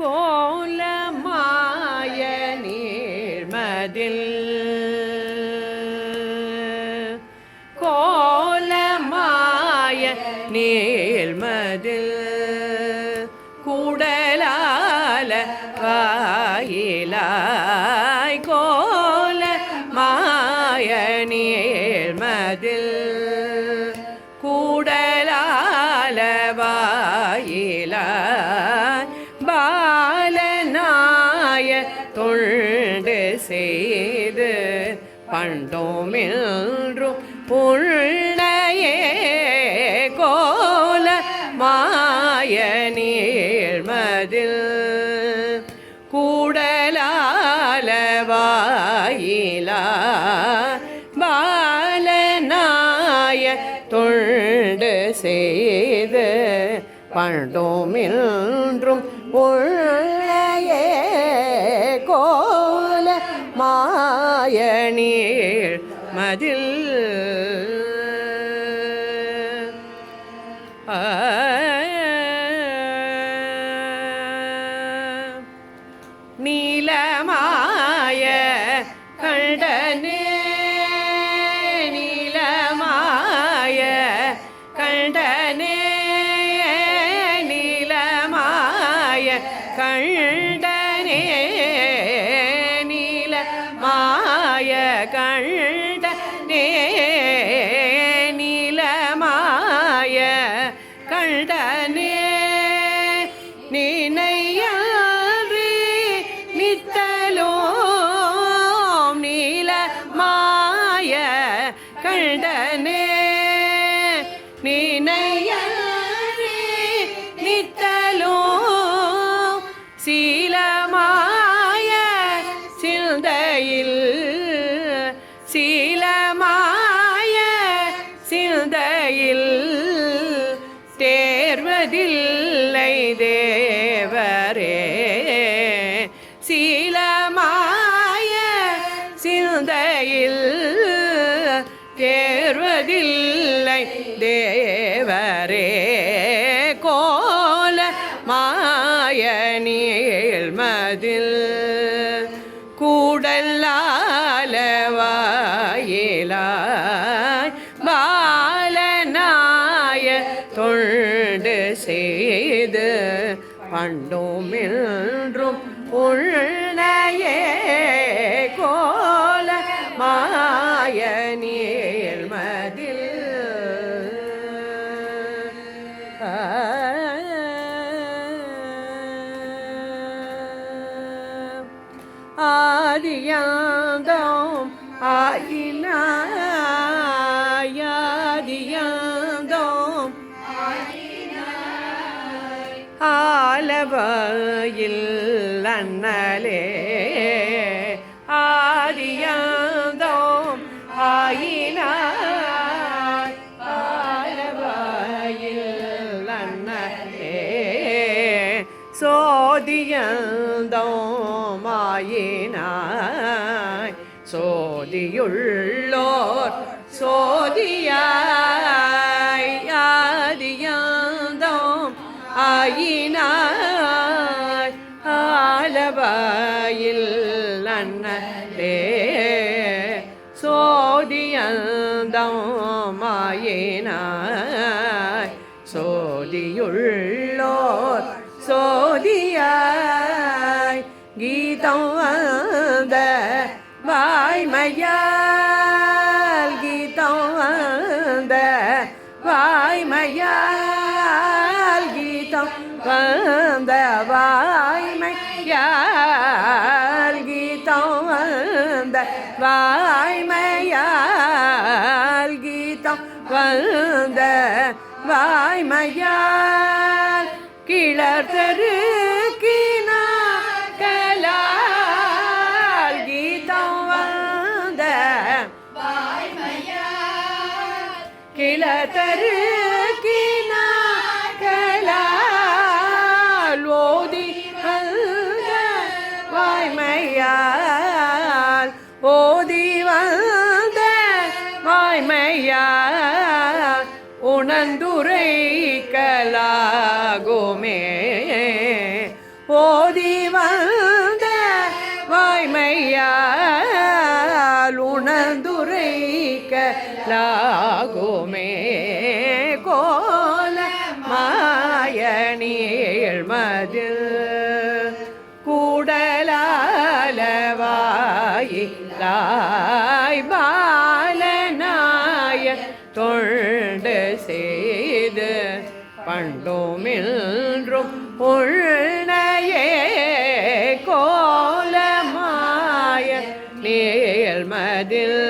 கோலமாய நீர்மதில் கோலமாய நீர்மதில் கூடலால வாயிலாய் கோலமாய நீர்மதில் கூடலால வாயிலாய் பாலனாய தொண்டு செய்து பண்டோமென்றும் புள்ளையே கோலமாய நீர்மதில் கூடலால வாயிலாய் பாலனாய தொண்டு செய்து பண்டோமென்றும் புள்ளையே கோலமாய நீர்மதில் நீலமாய கண்டனே நீலமாய கண்டனே நீலமாய கண்டனே நீலமாய கண்டனே நீலமாய கண்டனே நினையாரி நித்தலோம் நீலமாய கண்டனே நினையாரி நித்தலோம் சீலமாய சிந்தையில் சீலமாய சிந்தையில் தேர்வதில்லை தேவரே சீலமாய சிந்தையில் தேர்வதில்லை தேவரே கோலமாய நீர்மதில் கூடலால வாயிலாய் பாலனாய தொண்டு செய்து பண்டோமென்றும் புள்ளையே கோலமாய நீர்மதில் ஆதியாந்தம் ஆயினாய் ஆதியாந்தம் ஆலவாயில் அண்ணலே ஆதியாந்தம் ஆயினாய் ஆலவாயில் அண்ணலே சோதியந்தம் ஆயினாய் சோதியுள்ளோர் சோதியாய் ஆதியாந்தம் ஆயினாய் ஆலவாயில் அண்ணலே சோதியந்தம் ஆயினாய் சோதியுள்ளோர் சோதியாய் கீதம் வந்த வாய்மையால் கீதம் வந்த வாய்மையால் கீதம் வந்த வாய்மையால் கீதம் வந்த வாய்மையால் கீதம் வந்த வாய்மையால் கிளர்தரு கலால் கீதம் வந்த கிளர்தரு கலால் ஓதி வந்த வாய்மையால் ஓதி வந்த வாய்மையால் உணர்ந்துரைக்கலாகுமே ஓதி வந்த வாய்மையால் உணர்ந்துரைக்க லாகுமே கோல மாய நீழ்மதில் கூடலாலவாயிலாய் பாலனாய தொண்டு செய்து பண்டுமின்றும் உள்னையே கோலமாய நீழ்மதில்